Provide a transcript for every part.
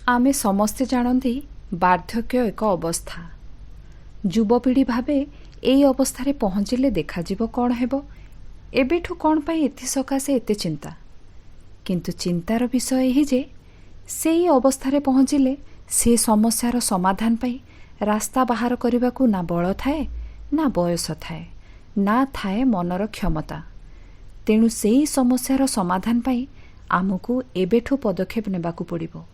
आमे समस्ते जानती बार्धक्य एक अवस्था। युवपीढ़ी भावे एई अवस्थारे पहुँचिले देखाजिब कौन हेब, एबेठु कौन पाई एथि सकाशे एते चिंता। किंतु चिंतार विषय एही जे सेई अवस्थारे पहुँचिले से समस्यार समाधान पाई रास्ता बाहर करबाकू ना बल थाए ना बयस थाए ना थाए मनर क्षमता। तेणु सेई समस्यार समाधान पाई आमको एबेठु पदक्षेप नेबाकू पड़िबो।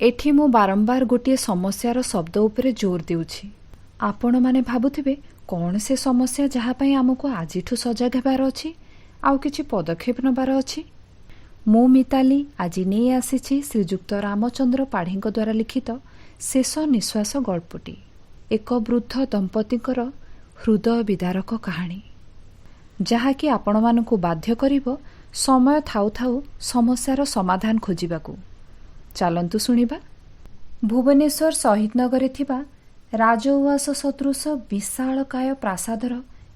एठी मु बारंबार गोटे समस्यार शब्द उपरे जोर देउछि। आपण माने भाबुथिबे कौन से समस्या जहा पाई आमको आजिठु सजग हेबार अछि आउ किछि पदक्षेप नबार अछि। मु मिताली आज नहीं आसी श्रीजुक्त रामचंद्र पाढ़ीଙ୍କ द्वारा लिखित शेष निश्वास गल्पटी, एक वृद्ध दंपतिकर हृदय विदारक कहानी, जहाँकि आपण मानकु बाध्य करिबो समय थाउ थाउ समस्यार समाधान खोजिबाकू। चलंतु सुनिबा। भुवनेश्वर शहीद नगर थिबा राजउआस सदृश विशालकाय प्रासादर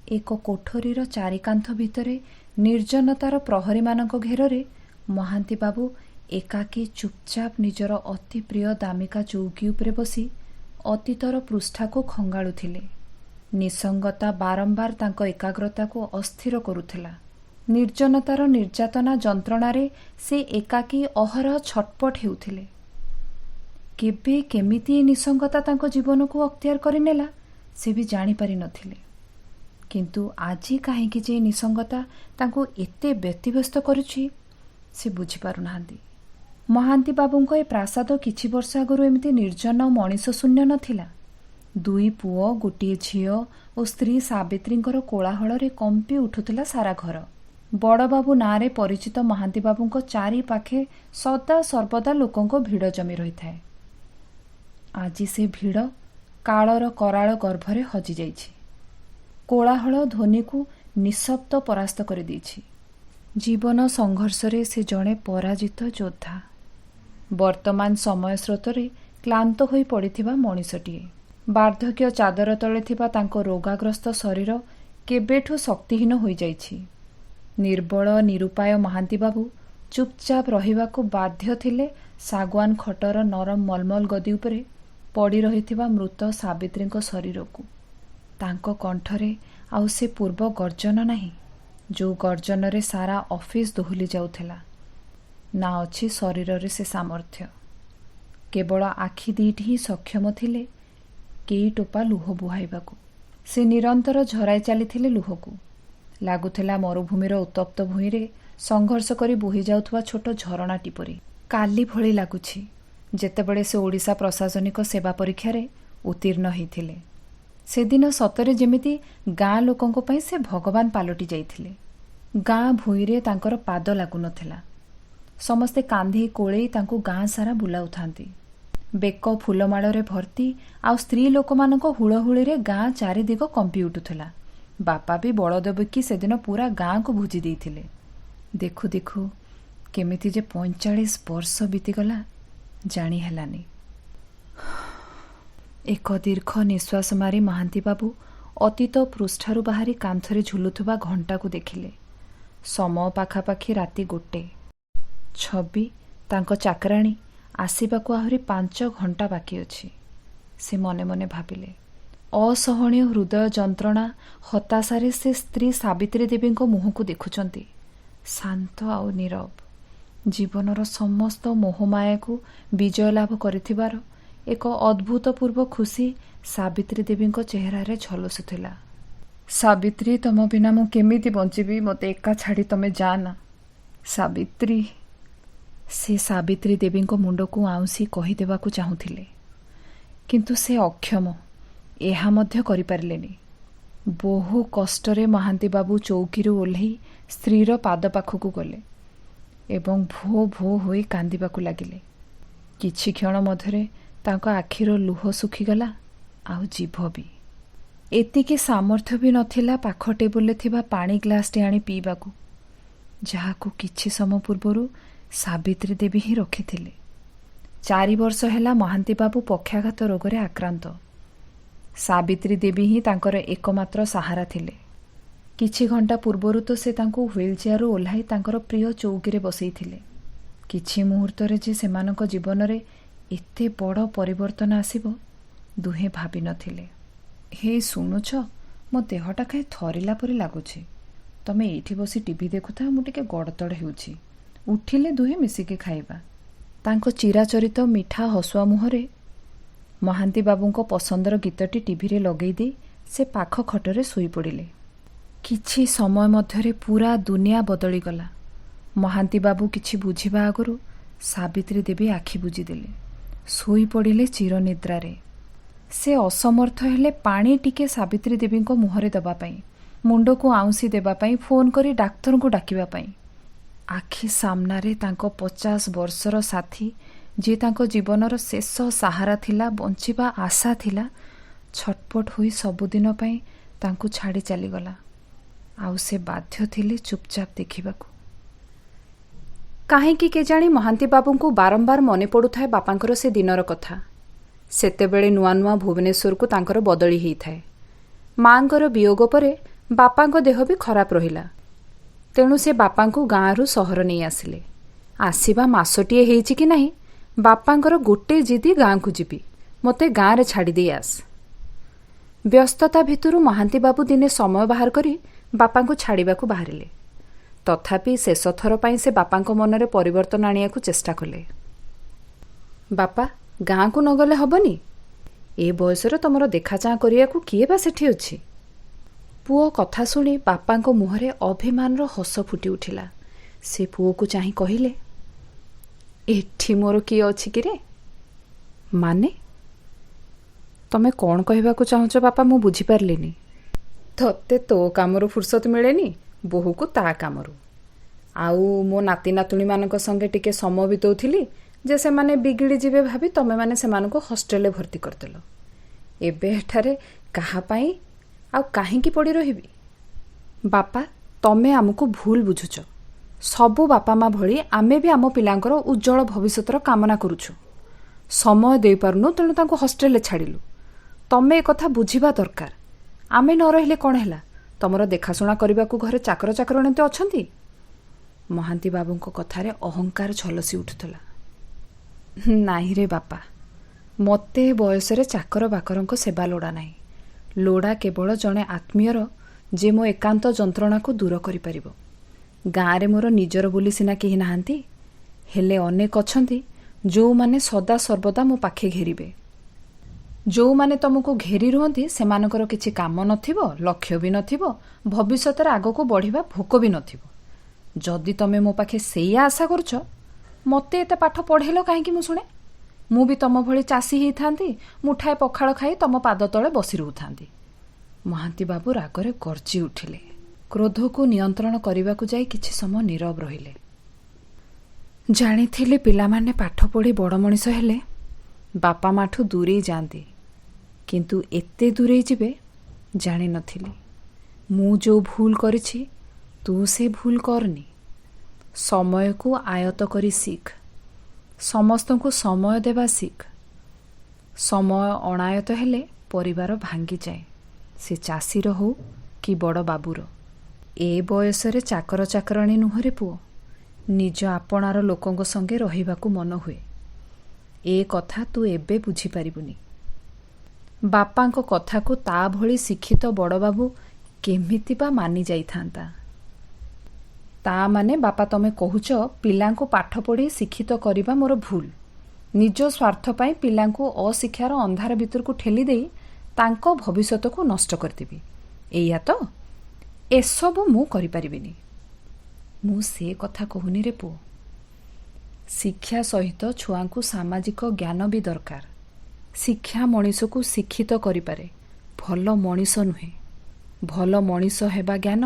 एक कोठरीर चारिकांथ भितरे निर्जनतार प्रहरी मानक घेରରେ महांती बाबू एकाकी चुपचाप निजर अति प्रिय दामिका चौकी उपरे बसी अतीतर पृष्ठा को खंगाळुथिले। निसंगता बारंबार तांको एकाग्रता को अस्थिर करुथिला। निर्जनतार निर्यातना जंत्रणारे से एकाकी अहरह छटपट हेउथिले। केबे केमिति निसंगता तांको जीवन को अख्तियार करिनेला से भी जानी पारि नथिले। किंतु आजी काहेकि जे निसंगता तांको एते व्यतिव्यस्त करुछि से बुझी पारु नाहांती। महांती बाबूंको ए प्रासाद किछि वर्ष आगरु एमिति निर्जन मनीष शून्य नथिला। दुई पुओ गोटिए झियो और स्त्री सावित्रींकर कोलाहଳରେ कंपी उठुथिला सारा घर। बड़ बाबू नारे परिचित महांती बाबूंको चारि पाखे सदा सर्वदा लोकंको भिड़ जमी रही थाए। आज से भिड़ कालर कराल गर्भरे हजि जाइछि। कोलाहल ध्वनि को निशब्द परास्त कर देछि। जीवन संघर्षरे से जड़े पराजित योद्धा, वर्तमान समय स्रोतरे क्लांत होई पड़िथिबा मनीषटीए। बार्धक्य चादर तले थिबा तांको रोगाग्रस्त शरीर केबेठु शक्तिहीन होई जाइछि। निर्बल निरुपाय महांती बाबू चुपचाप रहिबाकू बाध्य थिले सागवान खटर नरम मलमल गदी उपरे पड़ी रहिथिबा मृत सावित्रींको शरीरकू। तांको कंठरे आउ से पूर्व गर्जन नाही, जो गर्जन सारा ऑफिस दोहली जाउथिला। ना अच्छी शरीर रे से सामर्थ्य। केवल आखि दीटी ही सक्षम थिले केई टोपा लुह बुहाइबाकू। से निरंतर झराई चली लुहकू। लागुथिला मरुभूमिर उत्तप्त भूइरे संघर्ष करी बोही जाउथुवा छोट झरणा टिपरी। काली भଳି लागुछि जेतेबेले से ओडिशा प्रशासनिक सेवा परीक्षा रे उत्तीर्ण होइथिले। सेदिन सतरे जेमिति गाँ लोकंको पई से भगवान पालटी जाइथिले। गाँ भूइरे तांकर पाद लागु नथिला। समस्ते कांधी कोळेई तांको गाँ सारा बुलाउथांती। बेक फुलमाଳରେ भर्ती आउ स्त्री लोकमानको हुळहुळी रे गाँ चारिदिग कंपी उठुथिला। बापा भी बलद बिकी सेदिन पूरा गाँ को भुजी देइथिले। देखु देखु केमिति जे 45 वर्ष बीतीगला जानी हेलानी। एक दीर्घ निश्वास मारी महांती बाबू अतीत पृष्ठारु बाहरी कांथरे झुलुथुबा घंटा को देखिले। समय पाखापाखि राति 1। छवि तांको चाकराणी आसिबाकू आहरी 5 घंटा बाकी अछि। से मने मने भाबिले। असहनीय हृदय जंत्रणा हताशारे से स्त्री सावित्री देवींको मुहको देखुचंती, शांत आउ नीरव। जीवनर समस्त मोहमाया को विजय लाभ करिथिबार एक अद्भुतपूर्व खुशी सावित्री देवींको चेहरारे झलसुथिला। सावित्री, तम बिना मु केमिति बंचिबी? मते एका छाड़ी तमे जाना सावित्री। से सावित्री देवींको मुंडको आउसी कही देबाकू चाहुथिले, किंतु से अक्षम एहा मध्य करि पारलेनी। बहु कष्टरे महांती बाबू चौकीरु ओल्ही स्त्रीर पाद पाखकू गले एवं भो भो होई कांदिबाकू लागिले। किछि क्षण मध्यरे तांको आखिर लुह सुखीगला आउ जीभ भी। एतिकी सामर्थ्य भी नथिला पाख टेबुलरे थिबा पानी ग्लासटे आनी पीबाकू, जाहाकू किछि समय पूर्वरु सावित्री देवी ही रखिथिले। 4 वर्ष हेला महांती बाबू पक्षाघात रोगरे आक्रांत। सावित्री देवी ही तांकर एकमात्र सहारा थिले। किछि घंटा पूर्वरु तो से तांको व्हील चेयरु ओल्हाई तांकर प्रिय चौकीरे बसैथिले। किछि मुहूर्तरे जे सेमानक जीवन रे ଏତେ ବଡ଼ ପରିବର୍ତ୍ତନ ଆସିବ ଦୁହେଁ ଭାବିନଥିଲେ। ହେ ଶୁଣୁଛ, ମୋ ଦେହଟା କାହିଁ ଥରିଲା ପରି ଲାଗୁଛି। ତମେ ଏଇଠି ବସି ଟିଭି ଦେଖୁଥାଅ, ମୁଁ ଟିକେ ଗଡ଼ତଡ଼ ହେଉଛି। ଉଠିଲେ ଦୁହେଁ ମିଶିକି ଖାଇବା। ତାଙ୍କ ଚିରାଚରିତ ମିଠା ହସୁଆ ମୁହଁରେ ମହାନ୍ତି ବାବୁଙ୍କ ପସନ୍ଦର ଗୀତଟି ଟିଭିରେ ଲଗେଇ ଦେଇ ସେ ପାଖ ଖଟରେ ଶୋଇପଡ଼ିଲେ। କିଛି ସମୟ ମଧ୍ୟରେ ପୂରା ଦୁନିଆ ବଦଳିଗଲା। ମହାନ୍ତି ବାବୁ କିଛି ବୁଝିବା ଆଗରୁ ସାବିତ୍ରୀ ଦେବୀ ଆଖି ବୁଜିଦେଲେ। ଶୋଇପଡ଼ିଲେ ଚିରନିଦ୍ରାରେ। ସେ ଅସମର୍ଥ ହେଲେ ପାଣି ଟିକେ ସାବିତ୍ରୀ ଦେବୀଙ୍କ ମୁହଁରେ ଦେବା ପାଇଁ, ମୁଣ୍ଡକୁ ଆଉଁସି ଦେବା ପାଇଁ, ଫୋନ୍ କରି ଡାକ୍ତରଙ୍କୁ ଡାକିବା ପାଇଁ। ଆଖି ସାମ୍ନାରେ ତାଙ୍କ 50 ବର୍ଷର ସାଥୀ, ଯିଏ ତାଙ୍କ ଜୀବନର ଶେଷ ସାହାରା ଥିଲା, ବଞ୍ଚିବା ଆଶା ଥିଲା, ଛଟପଟ ହୋଇ ସବୁଦିନ ପାଇଁ ତାଙ୍କୁ ଛାଡ଼ି ଚାଲିଗଲା। ଆଉ ସେ ବାଧ୍ୟ ଥିଲେ ଚୁପଚାପ ଦେଖିବାକୁ। କାହିଁକି କେଜାଣି ମହାନ୍ତି ବାବୁଙ୍କୁ ବାରମ୍ବାର ମନେ ପଡ଼ୁଥାଏ ବାପାଙ୍କର ସେ ଦିନର କଥା। ସେତେବେଳେ ନୂଆ ନୂଆ ଭୁବନେଶ୍ୱରକୁ ତାଙ୍କର ବଦଳି ହେଇଥାଏ। ମାଆଙ୍କର ବିୟୋଗ ପରେ ବାପାଙ୍କ ଦେହ ବି ଖରାପ ରହିଲା। ତେଣୁ ସେ ବାପାଙ୍କୁ ଗାଁରୁ ସହର ନେଇ ଆସିଲେ। ଆସିବା ମାସଟିଏ ହେଇଛି କି ନାହିଁ, ବାପାଙ୍କର ଗୋଟେ ଜିଦି ଗାଁକୁ ଯିବି, ମୋତେ ଗାଁରେ ଛାଡ଼ିଦେଇ ଆସ। ବ୍ୟସ୍ତତା ଭିତରୁ ମହାନ୍ତି ବାବୁ ଦିନେ ସମୟ ବାହାର କରି ବାପାଙ୍କୁ ଛାଡ଼ିବାକୁ ବାହାରିଲେ। ତଥାପି ଶେଷଥର ପାଇଁ ସେ ବାପାଙ୍କ ମନରେ ପରିବର୍ତ୍ତନ ଆଣିବାକୁ ଚେଷ୍ଟା କଲେ। ବାପା, ଗାଁକୁ ନ ଗଲେ ହବନି? ଏ ବୟସରେ ତମର ଦେଖାଚାହାଁ କରିବାକୁ କିଏ ବା ସେଠି ଅଛି? ପୁଅ କଥା ଶୁଣି ବାପାଙ୍କ ମୁହଁରେ ଅଭିମାନର ହସ ଫୁଟି ଉଠିଲା। ସେ ପୁଅକୁ ଚାହିଁ କହିଲେ, ଏଠି ମୋର କିଏ ଅଛି କି ରେ? ମାନେ? ତମେ କ'ଣ କହିବାକୁ ଚାହୁଁଛ ବାପା, ମୁଁ ବୁଝିପାରିଲିନି। ତତେ ତୋ କାମରୁ ଫୁର୍ସତ ମିଳେନି, ବୋହୂକୁ ତା କାମରୁ। ଆଉ ମୋ ନାତି ନାତୁଣୀମାନଙ୍କ ସଙ୍ଗେ ଟିକେ ସମୟ ବିତଉଥିଲି ଯେ ସେମାନେ ବିଗିଡ଼ି ଯିବେ ଭାବି ତମେମାନେ ସେମାନଙ୍କୁ ହଷ୍ଟେଲରେ ଭର୍ତ୍ତି କରିଦେଲ। ଏବେ ଏଠାରେ କାହା ପାଇଁ ଆଉ କାହିଁକି ପଡ଼ି ରହିବି? ବାପା, ତମେ ଆମକୁ ଭୁଲ ବୁଝୁଛ। ସବୁ ବାପା ମା ଭଳି ଆମେ ବି ଆମ ପିଲାଙ୍କର ଉଜ୍ଜଳ ଭବିଷ୍ୟତର କାମନା କରୁଛୁ। ସମୟ ଦେଇପାରୁନୁ, ତେଣୁ ତାଙ୍କୁ ହଷ୍ଟେଲରେ ଛାଡ଼ିଲୁ। ତମେ ଏକଥା ବୁଝିବା ଦରକାର। ଆମେ ନ ରହିଲେ କ'ଣ ହେଲା? ତମର ଦେଖାଶୁଣା କରିବାକୁ ଘରେ ଚାକର ଚାକରାଣୀ ତ ଅଛନ୍ତି। ମହାନ୍ତି ବାବୁଙ୍କ କଥାରେ ଅହଙ୍କାର ଝଲସି ଉଠୁଥିଲା। ନାହିଁ ରେ ବାପା, ମୋତେ ଏ ବୟସରେ ଚାକର ବାକରଙ୍କ ସେବା ଲୋଡ଼ା ନାହିଁ। ଲୋଡ଼ା କେବଳ ଜଣେ ଆତ୍ମୀୟର, ଯେ ମୋ ଏକାନ୍ତ ଯନ୍ତ୍ରଣାକୁ ଦୂର କରିପାରିବ। ଗାଁରେ ମୋର ନିଜର ବୋଲି ସିନା କେହି ନାହାନ୍ତି, ହେଲେ ଅନେକ ଅଛନ୍ତି ଯେଉଁମାନେ ସଦା ସର୍ବଦା ମୋ ପାଖେ ଘେରିବେ। ଯେଉଁମାନେ ତମକୁ ଘେରି ରୁହନ୍ତି ସେମାନଙ୍କର କିଛି କାମ ନଥିବ, ଲକ୍ଷ୍ୟ ବି ନଥିବ, ଭବିଷ୍ୟତରେ ଆଗକୁ ବଢ଼ିବା ଭୋକ ବି ନଥିବ। ଯଦି ତମେ ମୋ ପାଖେ ସେଇଆ ଆଶା କରୁଛ, ମୋତେ ଏତେ ପାଠ ପଢ଼େଇଲ କାହିଁକି ମୁଁ ଶୁଣେ? ମୁଁ ବି ତମ ଭଳି ଚାଷୀ ହେଇଥାନ୍ତି, ମୁଠାଏ ପଖାଳ ଖାଇ ତମ ପାଦ ତଳେ ବସି ରହୁଥାନ୍ତି। ମହାନ୍ତି ବାବୁ ରାଗରେ ଗର୍ଜି ଉଠିଲେ। କ୍ରୋଧକୁ ନିୟନ୍ତ୍ରଣ କରିବାକୁ ଯାଇ କିଛି ସମୟ ନୀରବ ରହିଲେ। ଜାଣିଥିଲେ ପିଲାମାନେ ପାଠ ପଢ଼ି ବଡ଼ ମଣିଷ ହେଲେ ବାପା ମାଠୁ ଦୂରେଇ ଯାଆନ୍ତି, କିନ୍ତୁ ଏତେ ଦୂରେଇ ଯିବେ ଜାଣିନଥିଲି। ମୁଁ ଯେଉଁ ଭୁଲ କରିଛି, ତୁ ସେ ଭୁଲ କରନି। ସମୟକୁ ଆୟତ କରି ଶିଖ। ସମସ୍ତଙ୍କୁ ସମୟ ଦେବା ଶିଖ। ସମୟ ଅଣାୟତ ହେଲେ ପରିବାର ଭାଙ୍ଗିଯାଏ, ସେ ଚାଷୀର ହଉ କି ବଡ଼ ବାବୁର। ଏ ବୟସରେ ଚାକର ଚାକରାଣୀ ନୁହଁରେ ପୁଅ, ନିଜ ଆପଣାର ଲୋକଙ୍କ ସଙ୍ଗେ ରହିବାକୁ ମନ ହୁଏ। ଏ କଥା ତୁ ଏବେ ବୁଝିପାରିବୁନି। ବାପାଙ୍କ କଥାକୁ ତା ଭଳି ଶିକ୍ଷିତ ବଡ଼ବାବୁ କେମିତି ବା ମାନି ଯାଇଥାନ୍ତା? ତା ମାନେ ବାପା, ତମେ କହୁଛ ପିଲାଙ୍କୁ ପାଠ ପଢ଼ି ଶିକ୍ଷିତ କରିବା ମୋର ଭୁଲ। ନିଜ ସ୍ୱାର୍ଥ ପାଇଁ ପିଲାଙ୍କୁ ଅଶିକ୍ଷାର ଅନ୍ଧାର ଭିତରକୁ ଠେଲି ଦେଇ ତାଙ୍କ ଭବିଷ୍ୟତକୁ ନଷ୍ଟ କରିଦେବି, ଏଇଆ ତ? ଏସବୁ ମୁଁ କରିପାରିବିନି। ମୁଁ ସେ କଥା କହୁନି ରେ ପୁଅ। ଶିକ୍ଷା ସହିତ ଛୁଆଙ୍କୁ ସାମାଜିକ ଜ୍ଞାନ ବି ଦରକାର। ଶିକ୍ଷା ମଣିଷକୁ ଶିକ୍ଷିତ କରିପାରେ, ଭଲ ମଣିଷ ନୁହେଁ। ଭଲ ମଣିଷ ହେବା ଜ୍ଞାନ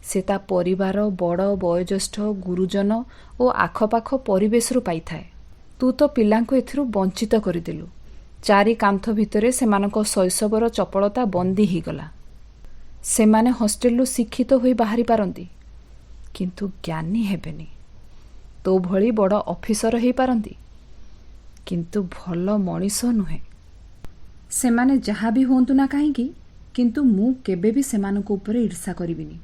ସେ ତା ପରିବାର, ବଡ଼, ବୟୋଜ୍ୟେଷ୍ଠ, ଗୁରୁଜନ ଓ ଆଖପାଖ ପରିବେଶରୁ ପାଇଥାଏ। ତୁ ତ ପିଲାଙ୍କୁ ଏଥିରୁ ବଞ୍ଚିତ କରିଦେଲୁ। ଚାରି କାନ୍ଥ ଭିତରେ ସେମାନଙ୍କ ଶୈଶବର ଚପଳତା ବନ୍ଦୀ ହେଇଗଲା। ସେମାନେ ହଷ୍ଟେଲରୁ ଶିକ୍ଷିତ ହୋଇ ବାହାରି ପାରନ୍ତି, କିନ୍ତୁ ଜ୍ଞାନୀ ହେବେନି। ତୋ ଭଳି ବଡ଼ ଅଫିସର ହେଇପାରନ୍ତି, କିନ୍ତୁ ଭଲ ମଣିଷ ନୁହେଁ। ସେମାନେ ଯାହା ବି ହୁଅନ୍ତୁ ନା କାହିଁକି, କିନ୍ତୁ ମୁଁ କେବେ ବି ସେମାନଙ୍କ ଉପରେ ଈର୍ଷା କରିବିନି।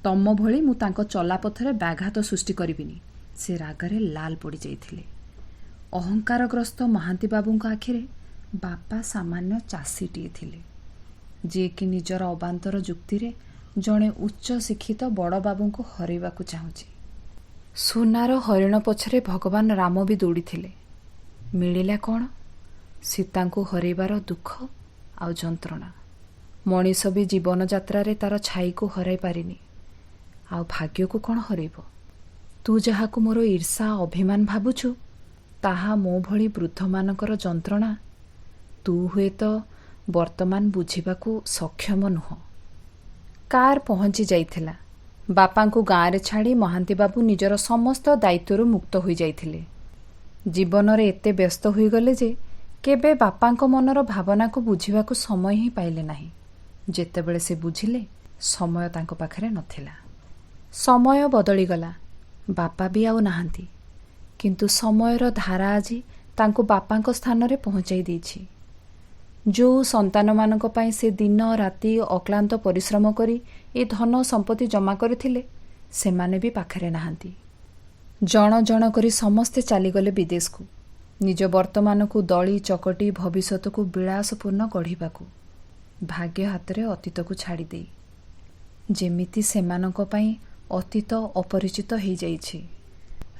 ତମ ଭଳି ମୁଁ ତାଙ୍କ ଚଲାପଥରେ ବ୍ୟାଘାତ ସୃଷ୍ଟି କରିବିନି। ସେ ରାଗରେ ଲାଲ ପଡ଼ିଯାଇଥିଲେ। ଅହଙ୍କାରଗ୍ରସ୍ତ ମହାନ୍ତି ବାବୁଙ୍କ ଆଖିରେ ବାପା ସାମାନ୍ୟ ଚାଷୀଟିଏ ଥିଲେ, ଯିଏକି ନିଜର ଅବାନ୍ତର ଯୁକ୍ତିରେ ଜଣେ ଉଚ୍ଚ ଶିକ୍ଷିତ ବଡ଼ ବାବୁଙ୍କୁ ହରାଇବାକୁ ଚାହୁଁଛି। ସୁନାର ହରିଣ ପଛରେ ଭଗବାନ ରାମ ବି ଦୌଡ଼ିଥିଲେ। ମିଳିଲା କ'ଣ? ସୀତାଙ୍କୁ ହରାଇବାର ଦୁଃଖ ଆଉ ଯନ୍ତ୍ରଣା। ମଣିଷ ବି ଜୀବନଯାତ୍ରାରେ ତାର ଛାଇକୁ ହରାଇ ପାରିନି, ଆଉ ଭାଗ୍ୟକୁ କ'ଣ ହରାଇବ? ତୁ ଯାହାକୁ ମୋର ଈର୍ଷା ଅଭିମାନ ଭାବୁଛୁ, ତାହା ମୋ ଭଳି ବୃଦ୍ଧମାନଙ୍କର ଯନ୍ତ୍ରଣା ତୁ ହୁଏତ ବର୍ତ୍ତମାନ ବୁଝିବାକୁ ସକ୍ଷମ ନୁହଁ। କାର୍ ପହଞ୍ଚି ଯାଇଥିଲା। ବାପାଙ୍କୁ ଗାଁରେ ଛାଡ଼ି ମହାନ୍ତି ବାବୁ ନିଜର ସମସ୍ତ ଦାୟିତ୍ୱରୁ ମୁକ୍ତ ହୋଇଯାଇଥିଲେ। ଜୀବନରେ ଏତେ ବ୍ୟସ୍ତ ହୋଇଗଲେ ଯେ କେବେ ବାପାଙ୍କ ମନର ଭାବନାକୁ ବୁଝିବାକୁ ସମୟ ହିଁ ପାଇଲେ ନାହିଁ। ଯେତେବେଳେ ସେ ବୁଝିଲେ, ସମୟ ତାଙ୍କ ପାଖରେ ନଥିଲା। ସମୟ ବଦଳିଗଲା, ବାପା ବି ଆଉ ନାହାନ୍ତି, କିନ୍ତୁ ସମୟର ଧାରା ଆଜି ତାଙ୍କୁ ବାପାଙ୍କ ସ୍ଥାନରେ ପହଞ୍ଚାଇ ଦେଇଛି। ଯେଉଁ ସନ୍ତାନମାନଙ୍କ ପାଇଁ ସେ ଦିନ ରାତି ଅକ୍ଲାନ୍ତ ପରିଶ୍ରମ କରି ଏ ଧନ ସମ୍ପତ୍ତି ଜମା କରିଥିଲେ, ସେମାନେ ବି ପାଖରେ ନାହାନ୍ତି। ଜଣ ଜଣ କରି ସମସ୍ତେ ଚାଲିଗଲେ ବିଦେଶକୁ, ନିଜ ବର୍ତ୍ତମାନକୁ ଦଳି ଚକଟି ଭବିଷ୍ୟତକୁ ବିଳାସପୂର୍ଣ୍ଣ ଗଢ଼ିବାକୁ, ଭାଗ୍ୟ ହାତରେ ଅତୀତକୁ ଛାଡ଼ିଦେଇ। ଯେମିତି ସେମାନଙ୍କ ପାଇଁ ଅତୀତ ଅପରିଚିତ ହୋଇଯାଇଛି।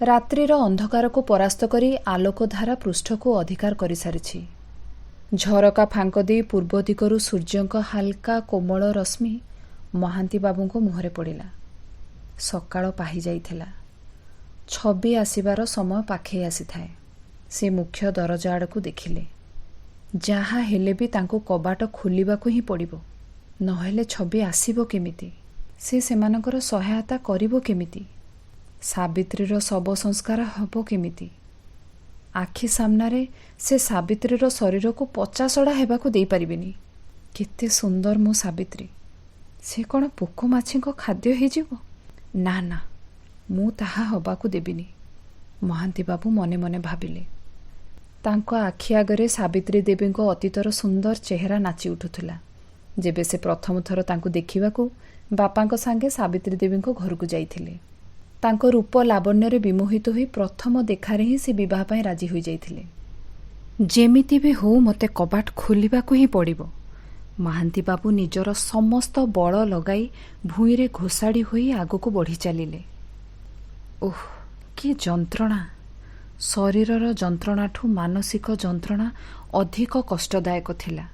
ରାତ୍ରିର ଅନ୍ଧକାରକୁ ପରାସ୍ତ କରି ଆଲୋକଧାରା ପୃଷ୍ଠକୁ ଅଧିକାର କରିସାରିଛି। ଝରକା ଫାଙ୍କ ଦେଇ ପୂର୍ବ ଦିଗରୁ ସୂର୍ଯ୍ୟଙ୍କ ହାଲକା କୋମଳ ରଶ୍ମି ମହାନ୍ତି ବାବୁଙ୍କ ମୁହଁରେ ପଡ଼ିଲା। ସକାଳ ପାହିଯାଇଥିଲା। ଛବି ଆସିବାର ସମୟ ପାଖେଇ ଆସିଥାଏ। ସେ ମୁଖ୍ୟ ଦରଜା ଆଡ଼କୁ ଦେଖିଲେ। ଯାହା ହେଲେ ବି ତାଙ୍କୁ କବାଟ ଖୋଲିବାକୁ ହିଁ ପଡ଼ିବ, ନହେଲେ ଛବି ଆସିବ କେମିତି? ସେ ସେମାନଙ୍କର ସହାୟତା କରିବ କେମିତି? ସାବିତ୍ରୀର ଶବ ସଂସ୍କାର ହେବ କେମିତି? ଆଖି ସାମ୍ନାରେ ସେ ସାବିତ୍ରୀର ଶରୀରକୁ ପଚାସଢ଼ା ହେବାକୁ ଦେଇପାରିବେନି। କେତେ ସୁନ୍ଦର ମୋ ସାବିତ୍ରୀ! ସେ କ'ଣ ପୋକ ମାଛିଙ୍କ ଖାଦ୍ୟ ହେଇଯିବ? ନା ନା, ମୁଁ ତାହା ହେବାକୁ ଦେବିନି, ମହାନ୍ତି ବାବୁ ମନେ ମନେ ଭାବିଲେ। ତାଙ୍କ ଆଖି ଆଗରେ ସାବିତ୍ରୀ ଦେବୀଙ୍କ ଅତୀତର ସୁନ୍ଦର ଚେହେରା ନାଚି ଉଠୁଥିଲା, ଯେବେ ସେ ପ୍ରଥମ ଥର ତାଙ୍କୁ ଦେଖିବାକୁ ବାପାଙ୍କ ସାଙ୍ଗେ ସାବିତ୍ରୀ ଦେବୀଙ୍କ ଘରକୁ ଯାଇଥିଲେ। ତାଙ୍କ ରୂପ ଲାବଣ୍ୟରେ ବିମୋହିତ ହୋଇ ପ୍ରଥମ ଦେଖାରେ ହିଁ ସେ ବିବାହ ପାଇଁ ରାଜି ହୋଇଯାଇଥିଲେ। ଯେମିତି ବି ହଉ ମୋତେ କବାଟ ଖୋଲିବାକୁ ହିଁ ପଡ଼ିବ। ମହାନ୍ତି ବାବୁ ନିଜର ସମସ୍ତ ବଳ ଲଗାଇ ଭୂଇଁରେ ଘୋଷାଡ଼ି ହୋଇ ଆଗକୁ ବଢ଼ି ଚାଲିଲେ। ଓଃ, କି ଯନ୍ତ୍ରଣା! ଶରୀରର ଯନ୍ତ୍ରଣାଠୁ ମାନସିକ ଯନ୍ତ୍ରଣା ଅଧିକ କଷ୍ଟଦାୟକ ଥିଲା।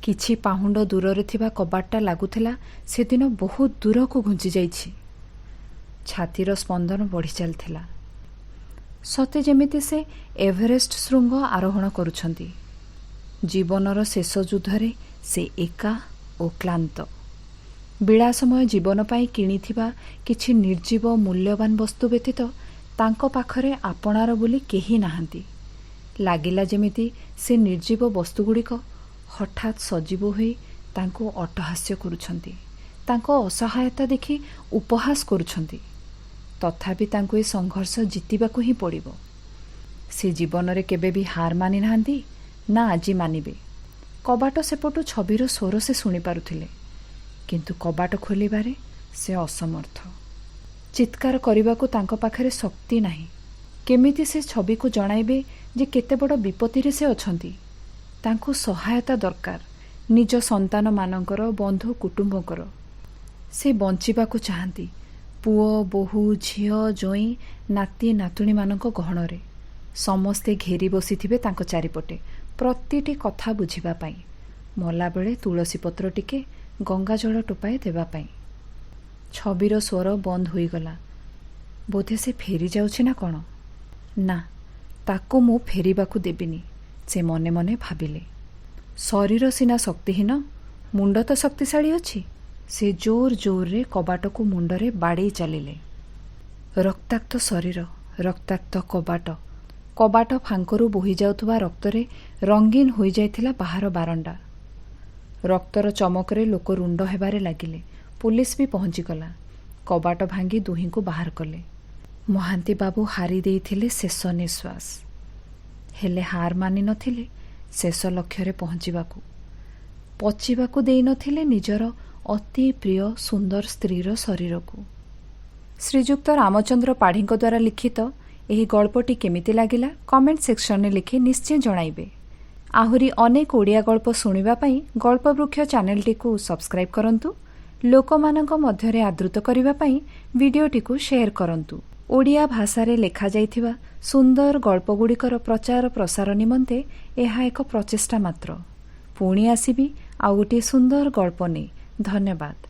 କିଛି ପାହୁଣ୍ଡ ଦୂରରେ ଥିବା କବାଟଟା ଲାଗୁଥିଲା ସେଦିନ ବହୁତ ଦୂରକୁ ଘୁଞ୍ଚି ଯାଇଛି। ଛାତିର ସ୍ପନ୍ଦନ ବଢ଼ି ଚାଲିଥିଲା, ସତେ ଯେମିତି ସେ ଏଭରେଷ୍ଟ ଶୃଙ୍ଗ ଆରୋହଣ କରୁଛନ୍ତି। ଜୀବନର ଶେଷ ଯୁଦ୍ଧରେ ସେ ଏକା ଓ କ୍ଳାନ୍ତ। ବିଳାସମୟ ଜୀବନ ପାଇଁ କିଣିଥିବା କିଛି ନିର୍ଜୀବ ମୂଲ୍ୟବାନ ବସ୍ତୁ ବ୍ୟତୀତ ତାଙ୍କ ପାଖରେ ଆପଣାର ବୋଲି କେହି ନାହାନ୍ତି। ଲାଗିଲା ଯେମିତି ସେ ନିର୍ଜୀବ ବସ୍ତୁଗୁଡ଼ିକ ହଠାତ୍ ସଜୀବ ହୋଇ ତାଙ୍କୁ ଅଟ୍ଟହାସ୍ୟ କରୁଛନ୍ତି, ତାଙ୍କ ଅସହାୟତା ଦେଖି ଉପହାସ କରୁଛନ୍ତି। ତଥାପି ତାଙ୍କୁ ଏ ସଂଘର୍ଷ ଜିତିବାକୁ ହିଁ ପଡ଼ିବ। ସେ ଜୀବନରେ କେବେ ବି ହାର ମାନି ନାହାନ୍ତି, ନା ଆଜି ମାନିବେ। କବାଟ ସେପଟୁ ଛବିର ସ୍ୱର ସେ ଶୁଣିପାରୁଥିଲେ, କିନ୍ତୁ କବାଟ ଖୋଲିବାରେ ସେ ଅସମର୍ଥ। ଚିତ୍କାର କରିବାକୁ ତାଙ୍କ ପାଖରେ ଶକ୍ତି ନାହିଁ। କେମିତି ସେ ଛବିକୁ ଜଣାଇବେ ଯେ କେତେ ବଡ଼ ବିପତ୍ତିରେ ସେ ଅଛନ୍ତି? ତାଙ୍କୁ ସହାୟତା ଦରକାର, ନିଜ ସନ୍ତାନମାନଙ୍କର, ବନ୍ଧୁ କୁଟୁମ୍ବଙ୍କର। ସେ ବଞ୍ଚିବାକୁ ଚାହାନ୍ତି ପୁଅ, ବୋହୂ, ଝିଅ, ଜୋଇଁ, ନାତି ନାତୁଣୀମାନଙ୍କ ଗହଣରେ। ସମସ୍ତେ ଘେରି ବସିଥିବେ ତାଙ୍କ ଚାରିପଟେ, ପ୍ରତିଟି କଥା ବୁଝିବା ପାଇଁ, ମଲାବେଳେ ତୁଳସୀ ପତ୍ର ଟିକେ, ଗଙ୍ଗାଜଳ ଟୋପାଏ ଦେବା ପାଇଁ। ଛବିର ସ୍ୱର ବନ୍ଦ ହୋଇଗଲା। ବୋଧେ ସେ ଫେରି ଯାଉଛି ନା କ'ଣ? ନା, ତାକୁ ମୁଁ ଫେରିବାକୁ ଦେବିନି, ସେ ମନେ ମନେ ଭାବିଲେ। ଶରୀର ସିନା ଶକ୍ତିହୀନ, ମୁଣ୍ଡ ତ ଶକ୍ତିଶାଳୀ ଅଛି। ସେ ଜୋର ଜୋରରେ କବାଟକୁ ମୁଣ୍ଡରେ ବାଡ଼େଇ ଚାଲିଲେ। ରକ୍ତାକ୍ତ ଶରୀର, ରକ୍ତାକ୍ତ କବାଟ। କବାଟ ଫାଙ୍କରୁ ବୋହିଯାଉଥିବା ରକ୍ତରେ ରଙ୍ଗୀନ ହୋଇଯାଇଥିଲା ବାହାର ବାରଣ୍ଡା। ରକ୍ତର ଚମକରେ ଲୋକ ରୁଣ୍ଡ ହେବାରେ ଲାଗିଲେ। ପୁଲିସ ବି ପହଞ୍ଚିଗଲା। କବାଟ ଭାଙ୍ଗି ଦୁହିଁଙ୍କୁ ବାହାର କଲେ। ମହାନ୍ତି ବାବୁ ହାରି ଦେଇଥିଲେ ଶେଷ ନିଶ୍ୱାସ। ହେଲେ ହାର ମାନି ନଥିଲେ ଶେଷ ଲକ୍ଷ୍ୟରେ ପହଞ୍ଚିବାକୁ। ପଚିବାକୁ ଦେଇନଥିଲେ ନିଜର ଅତି ପ୍ରିୟ ସୁନ୍ଦର ସ୍ତ୍ରୀର ଶରୀରକୁ। ଶ୍ରୀଯୁକ୍ତ ରାମଚନ୍ଦ୍ର ପାଢ଼ୀଙ୍କ ଦ୍ୱାରା ଲିଖିତ ଏହି ଗଳ୍ପଟି କେମିତି ଲାଗିଲା କମେଣ୍ଟ ସେକ୍ସନରେ ଲେଖି ନିଶ୍ଚୟ ଜଣାଇବେ। ଆହୁରି ଅନେକ ଓଡ଼ିଆ ଗଳ୍ପ ଶୁଣିବା ପାଇଁ ଗଳ୍ପବୃକ୍ଷ ଚ୍ୟାନେଲଟିକୁ ସବସ୍କ୍ରାଇବ୍ କରନ୍ତୁ। ଲୋକମାନଙ୍କ ମଧ୍ୟରେ ଆଦୃତ କରିବା ପାଇଁ ଭିଡ଼ିଓଟିକୁ ସେୟାର କରନ୍ତୁ। ଓଡ଼ିଆ ଭାଷାରେ ଲେଖାଯାଇଥିବା ସୁନ୍ଦର ଗଳ୍ପଗୁଡ଼ିକର ପ୍ରଚାର ପ୍ରସାର ନିମନ୍ତେ ଏହା ଏକ ପ୍ରଚେଷ୍ଟା ମାତ୍ର। ପୁଣି ଆସିବି ଆଉ ଗୋଟିଏ ସୁନ୍ଦର ଗଳ୍ପ ନେଇ। ଧନ୍ୟବାଦ।